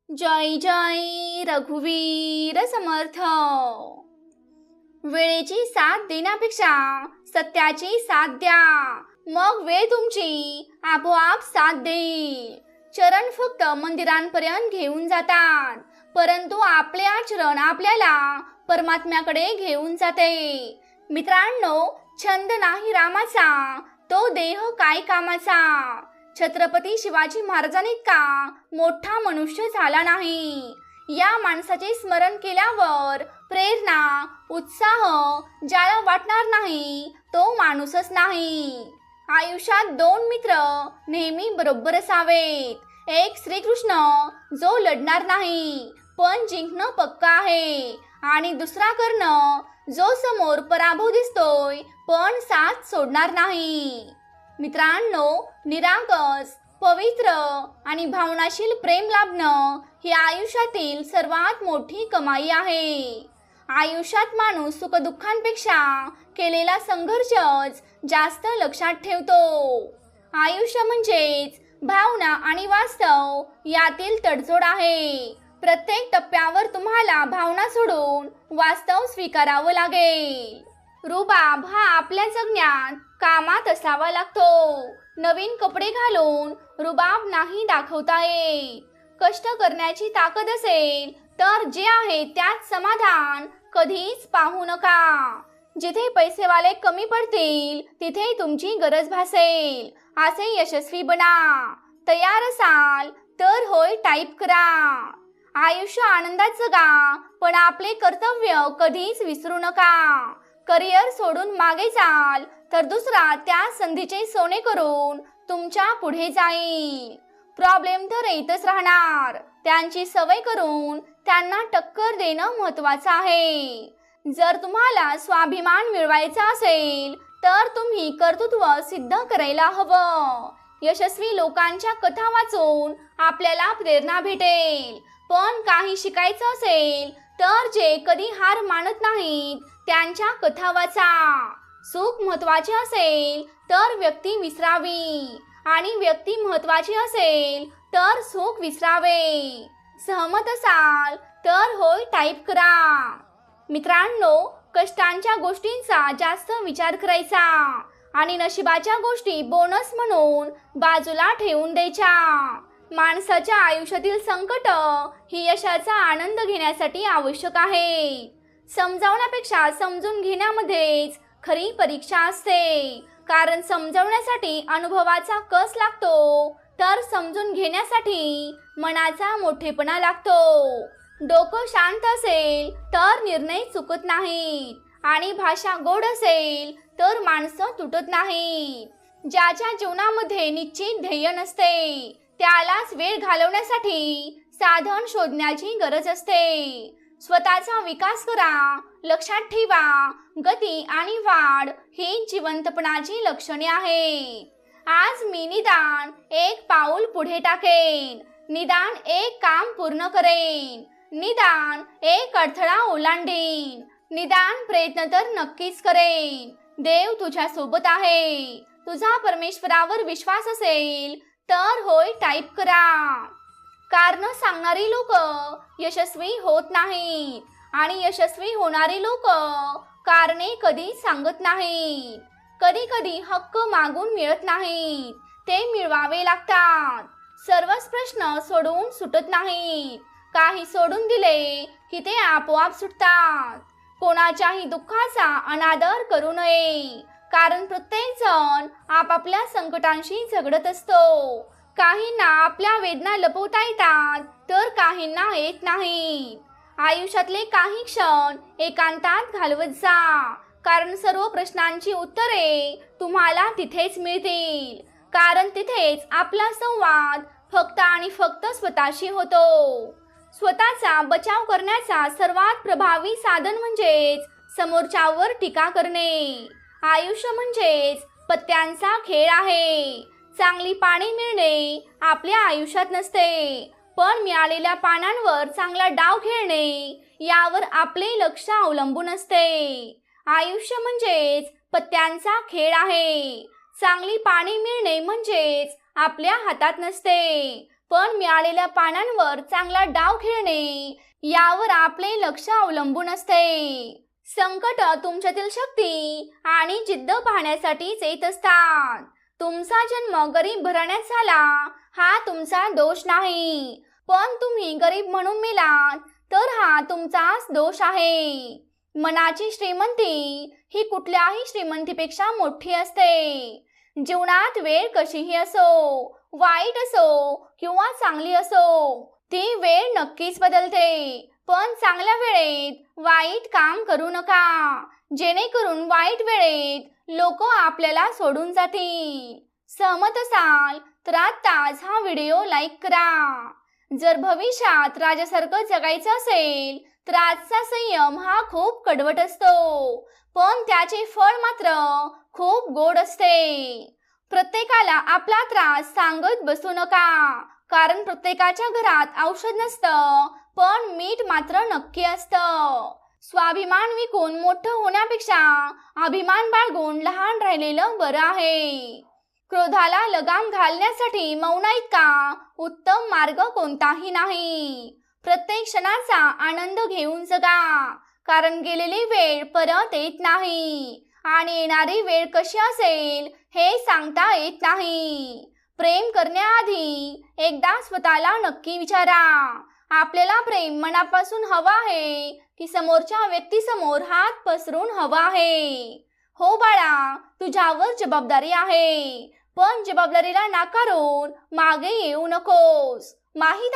जय जय रघुवीर समर्थ। वेळेची साथ देण्यापेक्षा सत्याची साथ द्या, मग वेळ तुमची आपोआप साथ देईल। चरण फक्त मंदिरांपर्यंत घेऊन जातात, परंतु आपले आचरण आपल्याला परमात्म्याकडे घेऊन जाते। मित्रांनो, छंद नाही रामाचा, तो देह काय कामाचा। छत्रपती शिवाजी महाराजांइतका मोठा मनुष्य झाला नाही। या माणसाचे स्मरण केल्यावर प्रेरणा, उत्साह ज्याला वाटणार नाही तो माणूसच नाही। आयुष्यात दोन मित्र नेहमी बरोबर असावेत। एक श्रीकृष्ण, जो लढणार नाही पण जिंकणं पक्का आहे, आणि दुसरा कर्ण, जो समोर पराभव दिसतोय पण साथ सोडणार नाही। मित्रांनो, निरागस, पवित्र आणि भावनाशील प्रेम लाभणं ही आयुष्यातील सर्वात मोठी कमाई आहे। आयुष्यात माणूस सुखदुःखांपेक्षा केलेला संघर्षच जास्त लक्षात ठेवतो। आयुष्य म्हणजेच भावना आणि वास्तव यातील तडजोड आहे। प्रत्येक टप्प्यावर तुम्हाला भावना सोडून वास्तव स्वीकारावं लागेल। रुबाब हा आपल्या जगण्यात कामात असावा लागतो। नवीन कपडे घालून रुबाब नाही दाखवता येत। कष्ट करण्याची ताकद असेल तर जे आहे त्यात समाधान कधीच पाहू नका। जिथे पैसेवाले कमी पडतील तिथे तुमची गरज भासेल, असे यशस्वी बना। तयार असाल तर होय टाईप करा। आयुष्य आनंदात जगा, पण आपले कर्तव्य कधीच विसरू नका। करिअर सोडून मागे जाल तर दुसरा त्या संधीचे सोने करून तुमच्या पुढे जाईल। प्रॉब्लेम तर येतच राहणार, त्यांची सवय करून त्यांना टक्कर देणं महत्त्वाचं आहे। जर तुम्हाला स्वाभिमान मिळवायचा असेल तर तुम्ही कर्तृत्व सिद्ध करायला हवं। यशस्वी लोकांच्या कथा वाचून आपल्याला प्रेरणा भेटेल, पण काही शिकायचं असेल तर जे कधी हार मानत नाहीत त्यांच्या कथा वाचा। सुख महत्त्वाचे असेल तर व्यक्ती विसरावी, आणि व्यक्ती महत्त्वाची असेल तर सुख विसरावे। सहमत असाल तर होय टाईप करा। मित्रांनो, कष्टांच्या गोष्टींचा जास्त विचार करायचा आणि नशिबाच्या गोष्टी बोनस म्हणून बाजूला ठेवून द्यायच्या। माणसाच्या आयुष्यातील संकट ही यशाचा आनंद घेण्यासाठी आवश्यक आहे। समजावण्यापेक्षा समजून घेण्यामध्येच खरी परीक्षा असते, कारण समजवण्यासाठी अनुभवाचा कस लागतो तर समजून घेण्यासाठी मनाचा मोठेपणा लागतो। डोकं शांत असेल तर निर्णय चुकत नाहीत, आणि भाषा गोड असेल तर माणसं तुटत नाहीत। ज्याच्या जीवनामध्ये निश्चित ध्येय नसते त्यालाच वेळ घालवण्यासाठी साधन शोधण्याची गरज असते। स्वतःचा विकास करा, लक्षात ठेवा, गती आणि वाढ ही जिवंतपणाची लक्षणे आहे। आज मी निदान एक पाऊल पुढे टाकेन, निदान एक काम पूर्ण करेन, निदान एक अडथळा ओलांडेन, निदान प्रयत्न तर नक्कीच करेन। देव तुझ्या सोबत आहे। तुझा परमेश्वरावर विश्वास असेल तर होय टाईप करा। कारण सांगणारी लोक यशस्वी होत नाहीत, आणि यशस्वी होणारी लोक कारणे कधी सांगत नाहीत। कधी कधी हक्क मागून मिळत नाहीत, ते मिळवावे लागतात। सर्वच प्रश्न सोडून सुटत नाहीत, काही सोडून दिले की ते आपोआप सुटतात। कोणाच्याही दुःखाचा अनादर करू नये, कारण प्रत्येक जण आपापल्या संकटांशी झगडत असतो। काहींना आपल्या वेदना लपवता येतात तर काहींना येत नाहीत। आयुष्यातले काही क्षण एकांतात घालवत जा, कारण सर्व प्रश्नांची उत्तरे तुम्हाला तिथेच मिळतील, कारण तिथेच आपला संवाद फक्त आणि फक्त स्वतःशी होतो। स्वतःचा बचाव करण्याचा सर्वात प्रभावी साधन म्हणजेच समोरच्यावर टीका करणे। आयुष्य म्हणजेच पत्त्यांचा खेळ आहे। चांगली पाने मिळणे आपल्या आयुष्यात नसते, पण मिळालेल्या पानांवर चांगला डाव खेळणे यावर आपले लक्ष अवलंबून असते। आयुष्य म्हणजेच पत्त्यांचा खेळ आहे। चांगली पाने मिळणे म्हणजेच आपल्या हातात नसते, पण मिळालेल्या पानांवर चांगला डाव खेळणे यावर आपले लक्ष अवलंबून असते. संकट तुमच्यातील शक्ती आणि जिद्द पाहण्यासाठीच येत असतात. तुमचा जन्म गरीब घराण्यात झाला हा तुमचा दोष नाही, पण तुम्ही गरीब म्हणून मेलात तर हा तुमचाच दोष आहे. मनाची श्रीमंती ही कुठल्याही श्रीमंतीपेक्षा मोठी असते. जीवनात वेळ कशीही असो, वाईट असो किंवा चांगली असो, ती वेळ नक्कीच बदलते. पण चांगल्या वेळेत वाईट काम करू नका, जेणेकरून वाईट वेळेत लोक आपल्याला सोडून जातील. सहमत असाल तर आत्ताच हा व्हिडिओ लाईक करा. जर भविष्यात राजासारखं जगायचं असेल तर आजचा संयम हा खूप कडवट असतो, पण त्याचे फळ मात्र खूप गोड असते. प्रत्येकाला आपला त्रास सांगत बसू नका, कारण प्रत्येकाच्या घरात औषध नसतं, पण मीठ मात्र नक्की असतं. स्वाभिमान विकून मोठं होण्यापेक्षा अभिमान बाळगून लहान राहिलेलं बरं आहे. क्रोधाला लगाम घालण्यासाठी मौना इतका उत्तम मार्ग कोणताही नाही. प्रत्येक क्षणाचा आनंद घेऊन जगा, कारण गेलेली वेळ परत येत नाही आणि येणारी वेळ कशी असेल हे सांगता येत नाही. प्रेम करण्याआधी एकदा स्वतःला नक्की विचारा, आपल्याला प्रेम मनापासून हवं आहे की समोरच्या व्यक्तीसमोर हात पसरून हवं आहे. हो बाळा, तुझ्यावर जबाबदारी आहे, पण जबाबदारीला नाकारून मागे येऊ नकोस. माहित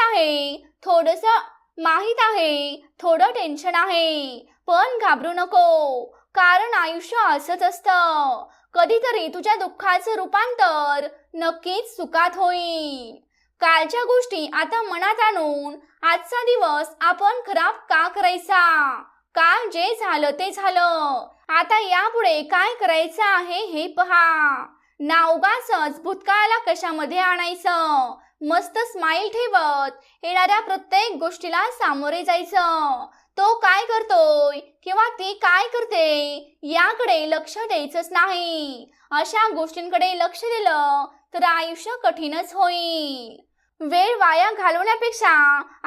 आहे थोडं टेन्शन आहे, पण घाबरू नको, कारण आयुष्य असंच असतं. कधीतरी तुझ्या दुःखाचं रूपांतर नक्कीच सुखात होईल. कालच्या गोष्टी आता मनात आणून आजचा दिवस आपण खराब का करायचा? काल जे झालं ते झालं, आता यापुढे काय करायचं आहे हे पहा. ना उगाचच भूतकाळाला कशामध्ये आणायचं. मस्त स्माइल ठेवत येणाऱ्या प्रत्येक गोष्टीला सामोरे जायचं. तो काय करतोय किंवा ती काय करते याकडे लक्ष द्यायचंच नाही. अशा गोष्टींकडे लक्ष दिलं तर आयुष्य कठीणच होईल. वेळ वाया घालवण्यापेक्षा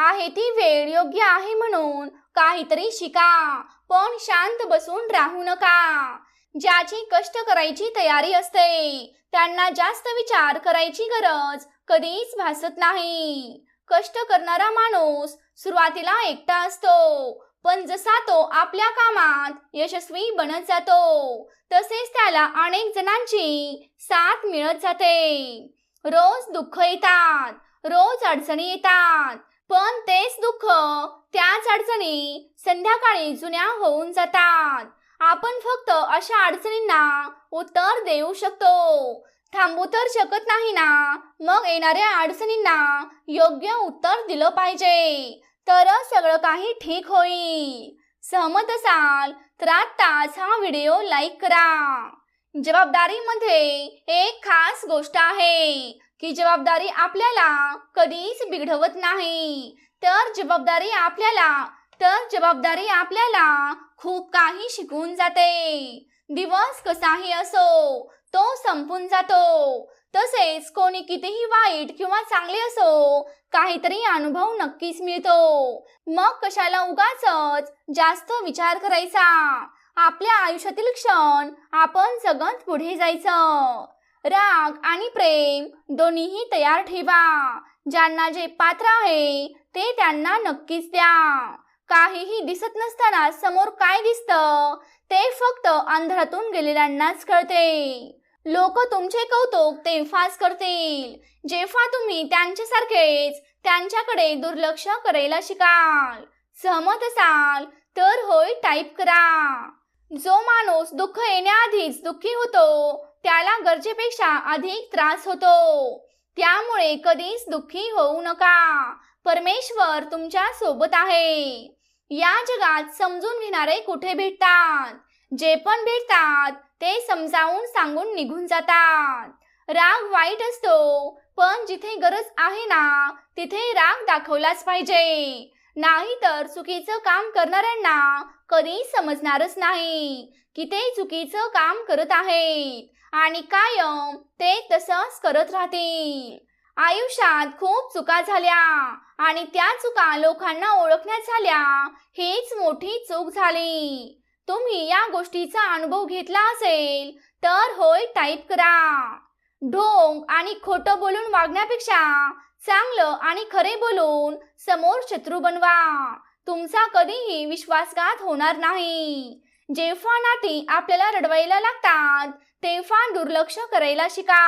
आहे ती वेळ योग्य आहे म्हणून काहीतरी शिका, पण शांत बसून राहू नका. ज्याची कष्ट करायची तयारी असते त्यांना जास्त विचार करायची गरज कधीच भासत नाही. कष्ट करणारा माणूस सुरुवातीला एकटा असतो, पण जसा तो आपल्या कामात यशस्वी बनत जातो तसेच त्याला अनेक जणांची साथ मिळत जाते. रोज दुःख येतात, रोज अडचणी येतात, पण तेच दुःख त्याच अडचणी संध्याकाळी जुन्या होऊन जातात. आपण फक्त अशा अडचणींना उत्तर देऊ शकतो, थांबू तर शकत नाही ना. मग येणाऱ्या अडचणींना योग्य उत्तर दिलं पाहिजे, तरच सगळं काही ठीक होईल. सहमत असाल तर आत्ताच हा व्हिडिओ लाईक करा. जबाबदारीमध्ये एक खास गोष्ट आहे की जबाबदारी आपल्याला कधीच बिघडवत नाही, तर जबाबदारी आपल्याला खूप काही शिकवून जाते. दिवस कसाही असो तो संपून जातो, तसेच कोणी कितीही वाईट किंवा चांगले असो काहीतरी अनुभव नक्कीच मिळतो. मग कशाला उगाचच जास्त विचार करायचा. आपल्या आयुष्यातील क्षण आपण जगत पुढे जायचं. राग आणि प्रेम दोन्हीही तयार ठेवा. ज्यांना जे पात्र आहे ते त्यांना नक्कीच द्या. काहीही दिसत नसताना समोर काय दिसतं ते फक्त अंधारातून गेलेल्यांनाच कळते. लोक तुमचे कौतुक तेव्हाच करतील जेव्हा तुम्ही त्यांच्यासारखेच त्यांच्याकडे दुर्लक्ष करायला शिकाल. सहमत असाल तर होय टाईप करा. जो माणूस दुःख येण्याआधीच दुःखी होतो त्याला गरजेपेक्षा अधिक त्रास होतो. त्यामुळे कधीच दुःखी होऊ नका. परमेश्वर तुमच्या सोबत आहे. या जगात समजून घेणारे कुठे भेटतात? जे पण भेटतात ते समजावून सांगून निघून जातात. राग वाईट असतो, पण जिथे गरज आहे ना तिथे राग दाखवलाच पाहिजे. नाहीतर चुकीचं काम करणाऱ्यांना कधी समजणारच नाही की ते चुकीचं काम करत आहेत आणि कायम ते तसंच करत राहतील. आयुष्यात खूप चुका झाल्या आणि त्या चुका लोकांना ओळखण्यात झाल्या, हीच मोठी चूक झाली. तुम्ही या गोष्टीचा अनुभव घेतला असेल तर होय टाईप करा. ढोंग आणि खोटं बोलून वागण्यापेक्षा चांगलं आणि खरे बोलून समोर शत्रू बनवा. तुमचा कधीही विश्वासघात होणार नाही. जेव्हा नाती आपल्याला रडवायला लागतात तेव्हा दुर्लक्ष करायला शिका.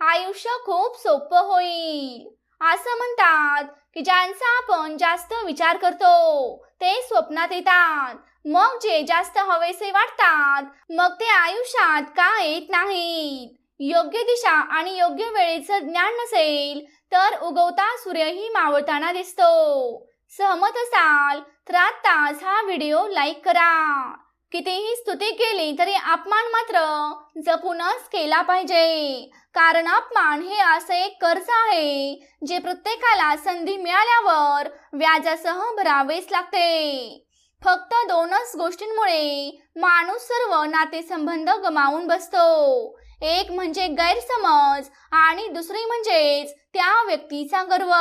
आयुष्य खूप सोपं होईल. असं म्हणतात की ज्यांचा आपण जास्त विचार करतो ते स्वप्नात येतात. मग जे जास्त हवेसे वाटतात मग ते आयुष्यात का येत नाहीत. योग्य दिशा आणि योग्य वेळेचं ज्ञान नसेल तर उगवता सूर्यही मावळताना दिसतो. सहमत असाल तर आत्ताच हा व्हिडिओ लाईक करा. कितीही स्तुती केली तरी अपमान मात्र जपूनच केला पाहिजे, कारण अपमान हे असे एक कर्ज आहे जे प्रत्येकाला संधी मिळाल्यावर व्याजासह भरावेच लागते. फक्त दोनच गोष्टींमुळे माणूस सर्व नातेसंबंध गमावून बसतो. एक म्हणजे गैरसमज आणि दुसरी म्हणजेच त्या व्यक्तीचा गर्व.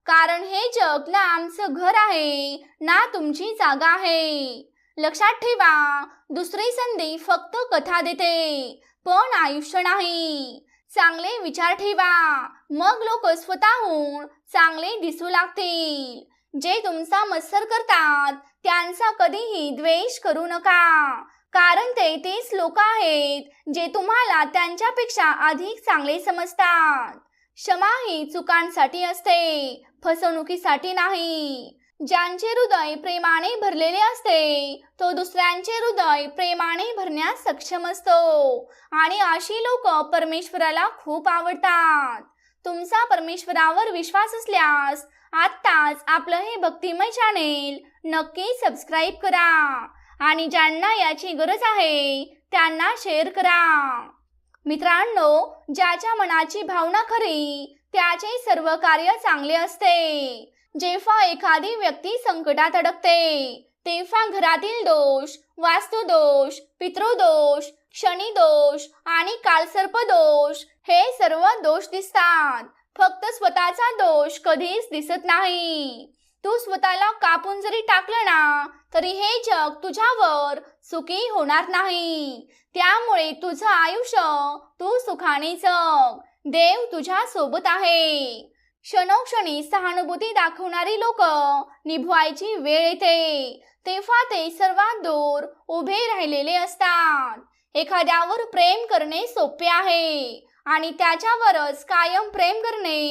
कारण हे जग ना आमचं घर आहे ना तुमची जागा आहे. लक्षात ठेवा, दुसरी संधी फक्त कथा देते पण आयुष्य नाही. चांगले विचार ठेवा, मग लोक स्वतःहून चांगले दिसू लागतील. जे तुमचा मत्सर करतात त्यांचा कधीही द्वेष करू नका, कारण ते तेच लोक आहेत जे तुम्हाला त्यांच्यापेक्षा अधिक चांगले समजतात. क्षमा ही चुकांसाठी असते, फसवणुकीसाठी नाही. ज्यांचे हृदय प्रेमाने भरलेले असते तो दुसऱ्यांचे हृदय प्रेमाने भरण्यास सक्षम असतो आणि अशी लोक परमेश्वराला खूप आवडतात. तुमचा परमेश्वरावर विश्वास असल्यास आत्ताच आपलं हे भक्तिमय चॅनेल नक्की सबस्क्राईब करा आणि ज्यांना याची गरज आहे त्यांना शेअर करा. मित्रांनो, ज्याच्या मनाची भावना खरी त्याचे सर्व कार्य चांगले असते. जेव्हा एखादी व्यक्ती संकटात अडकते तेव्हा घरातील दोष, वास्तुदोष, पितृदोष, शनिदोष आणि कालसर्प दोष हे सर्व दोष दिसतात. फक्त स्वतःचा दोष कधीच दिसत नाही. तू स्वतःला कापून जरी टाकलं ना तरी हे जग तुझ्यावर सुखी होणार नाही. त्यामुळे तुझं आयुष्य तू सुखाने जग. देव तुझ्या सोबत आहे. क्षणोक्षणी सहानुभूती दाखवणारी लोक निभवायची वेळ येते तेव्हा ते सर्वात दूर उभे राहिलेले असतात. एखाद्यावर प्रेम करणे सोपे आहे आणि त्याच्यावरच कायम प्रेम करणे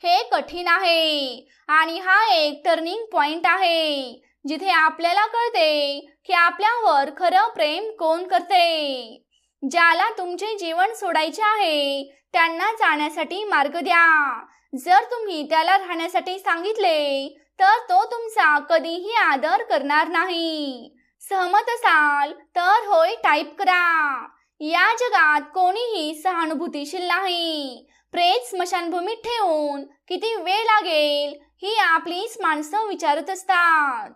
हे कठीण आहे. आणि हा एक टर्निंग पॉइंट आहे जिथे आपल्याला कळते की आपल्यावर खरं प्रेम कोण करते. ज्याला तुमचे जीवन सोडायचे आहे त्यांना जाण्यासाठी मार्ग द्या. जर तुम्ही त्याला राहण्यासाठी सांगितले तर तो तुमचा कधीही आदर करणार नाही. सहमत असाल तर होय टाईप करा. या जगात कोणीही सहानुभूतीशील नाही. प्रेत स्मशानभूमीत ठेवून किती वेळ लागेल ही आपलीच माणसं विचारत असतात.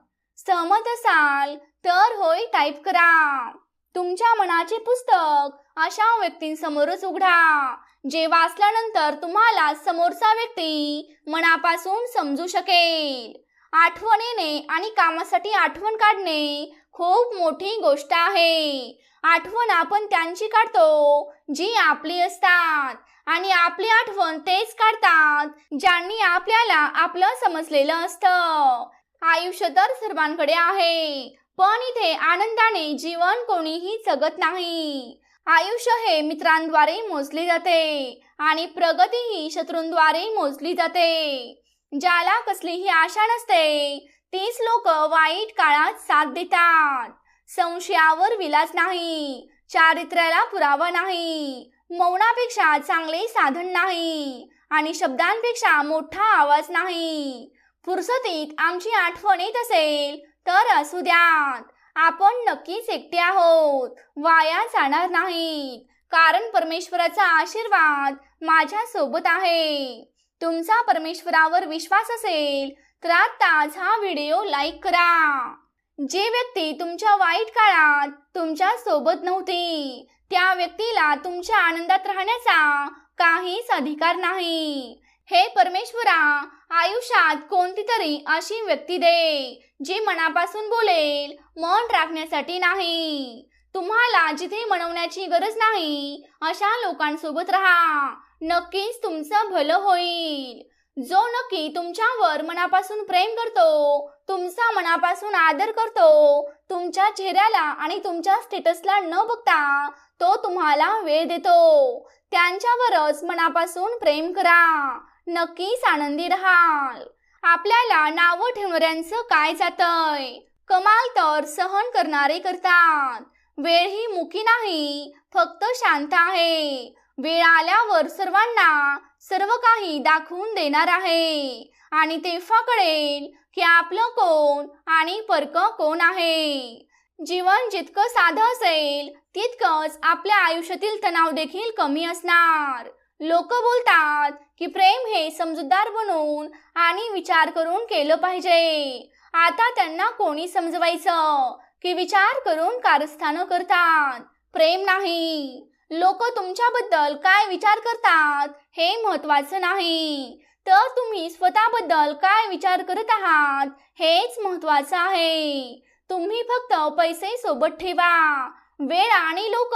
सहमत असाल तर होय टाईप करा. तुमच्या मनाचे पुस्तक अशा व्यक्तींसमोरच उघडा जे वाचल्यानंतर तुम्हाला समोरचा व्यक्ती मनापासून समजू शकेल. आठवण येणे आणि कामासाठी आठवण काढणे खूप मोठी गोष्ट आहे. आठवण आपण त्यांची काढतो जी आपली असतात आणि आपली आठवण तेच काढतात ज्यांनी आपल्याला आपलं समजलेलं असतं. आयुष्य तर सर्वांकडे आहे पण इथे आनंदाने जीवन कोणीही जगत नाही. आयुष्य हे मित्रांद्वारे मोजले जाते आणि प्रगती ही शत्रूंद्वारे मोजली जाते. ज्याला कसलीही आशा नसते तीच लोक वाईट काळात साथ देतात. संशयावर विलास नाही, चारित्र्याला पुरावा नाही, मौनापेक्षा चांगले साधन नाही आणि शब्दांपेक्षा मोठा आवाज नाही. फुरसतीत आमची आठवण येत असेल तर असू द्यात. आपण नक्कीच एकटे आहोत, वाया जाणार नाहीत, कारण परमेश्वराचा आशीर्वाद माझ्या सोबत आहे. तुमचा परमेश्वरावर विश्वास असेल तर आत्ताच हा व्हिडिओ लाईक करा. जे व्यक्ती तुमच्या वाईट काळात तुमच्या सोबत नव्हती त्या व्यक्तीला तुमच्या आनंदात राहण्याचा काहीच अधिकार नाही. हे परमेश्वरा, आयुष्यात कोणती तरी अशी व्यक्ती दे जी मनापासून बोलेल, मन राखण्यासाठी नाही. तुम्हाला जिथे मनवण्याची गरज नाही अशा लोकांसोबत राहा. नक्कीच तुमचं भलं होईल. जो नक्की तुमच्यावर मनापासून प्रेम करतो, तुमचा मनापासून आदर करतो, तुमच्या चेहऱ्याला आणि तुमच्या स्टेटसला न बघता तो तुम्हाला वेळ देतो, त्यांच्यावरच मनापासून प्रेम करा. नक्कीच आनंदी राहाल. आपल्याला नावं ठेवणाऱ्यांचं काय जातंय? कमाल तर सहन करणारे करतात. वेळ ही मुकी नाही, फक्त शांत आहे. वेळ आल्यावर सर्वांना सर्व काही दाखवून देणार आहे आणि तेव्हा कळेल की आपलं कोण आणि परकं कोण आहे. जीवन जितकं साधं असेल तितकंच आपल्या आयुष्यातील तणाव देखील कमी असणार. लोक बोलतात की प्रेम हे समजूतदार बनून आणि विचार करून केलं पाहिजे. आता त्यांना कोणी समजवायचं की विचार करून कारस्थानं करतात, प्रेम नाही. लोक तुमच्याबद्दल काय विचार करतात हे महत्त्वाचं नाही, तर तुम्ही स्वतःबद्दल काय विचार करत आहात हेच महत्त्वाचं आहे. तुम्ही फक्त पैसे सोबत ठेवा. वेळ आणि लोक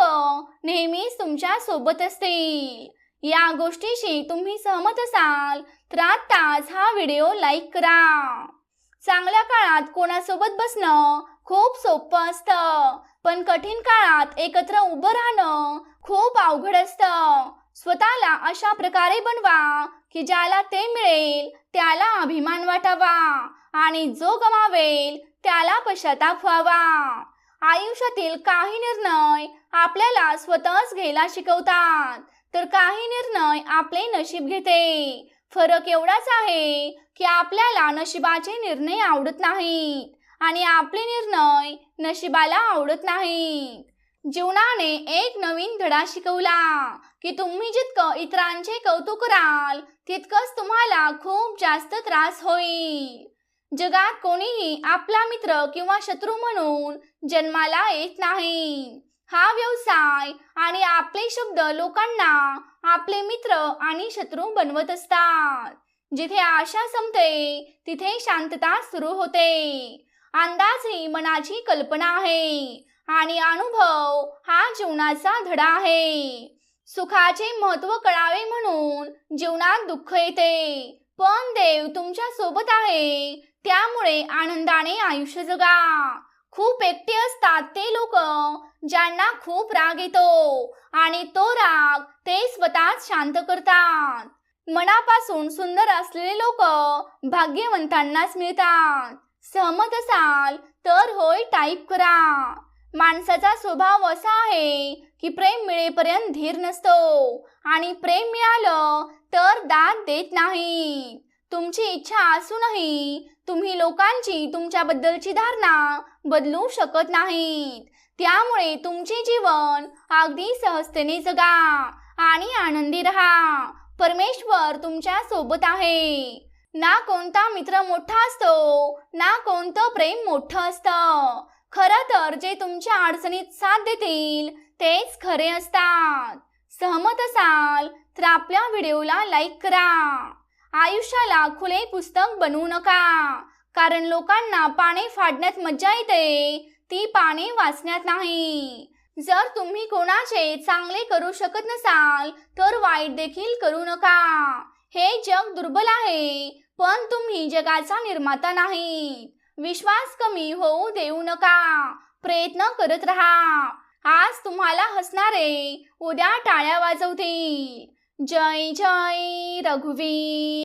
नेहमीच तुमच्या सोबत असतील. या गोष्टीशी तुम्ही सहमत असाल तर आत्ताच हा व्हिडिओ लाईक करा. चांगल्या काळात कोणासोबत बसणं खूप सोपं असतं, पण कठीण काळात एकत्र उभं राहणं खूप अवघड असतं. स्वतःला अशा प्रकारे बनवा की ज्याला ते मिळेल त्याला अभिमान वाटावा आणि जो गमावेल त्याला पश्चाताप व्हावा. आयुष्यातील काही निर्णय आपल्याला स्वतःच घ्यायला शिकवतात, तर काही निर्णय आपले नशीब घेते. फरक एवढाच आहे की आपल्याला नशिबाचे निर्णय आवडत नाहीत आणि आपले निर्णय नशिबाला आवडत नाहीत. जीवनाने एक नवीन धडा शिकवला की तुम्ही जितकं इतरांचे कौतुक कराल तितकंच तुम्हाला खूप जास्त त्रास होईल. जगात कोणीही आपला मित्र किंवा शत्रू म्हणून जन्माला येत नाही. हा व्यवसाय आणि आपले शब्द लोकांना आपले मित्र आणि शत्रू बनवत असतात. जिथे आशा संपते तिथे शांतता सुरू होते. अंदाज ही मनाची कल्पना आहे आणि अनुभव हा जीवनाचा धडा आहे. सुखाचे महत्त्व कळावे म्हणून जीवनात दुःख येते, पण देव तुमच्या सोबत आहे, त्यामुळे आनंदाने आयुष्य जगा. खूप एकटे असतात ते लोक ज्यांना खूप राग येतो आणि तो राग ते स्वतःच शांत करतात. मनापासून सुंदर असलेले लोक भाग्यवंतांनाच मिळतात. सहमत असाल तर होय टाईप करा. माणसाचा स्वभाव असा आहे की प्रेम मिळेपर्यंत धीर नसतो आणि प्रेम मिळालं तर दाद देत नाही. तुमची इच्छा असूनही तुम्ही लोकांची तुमच्याबद्दलची धारणा बदलू शकत नाहीत. त्यामुळे तुमचे जीवन अगदी सहजतेने जगा आणि आनंदी राहा. परमेश्वर तुमच्या सोबत आहे. ना कोणता मित्र मोठा असतो, ना कोणतं प्रेम मोठं असतं. खरं तर जे तुमच्या अडचणीत साथ देतील तेच खरे असतात. सहमत असाल तर आपल्या व्हिडिओला लाईक करा. आयुष्याला खुले पुस्तक बनवू नका, कारण लोकांना पाने फाडण्यात मज्जा येते, ती पाने वाचण्यात नाही. जर तुम्ही कोणाचे चांगले करू शकत नसाल तर वाईट देखील करू नका. हे जग दुर्बल आहे, पण तुम्ही जगाचा निर्माता नाही. विश्वास कमी होऊ देऊ नका. प्रयत्न करत राहा. आज तुम्हाला हसणारे उद्या टाळ्या वाजवतील. जय जय रघुवीर.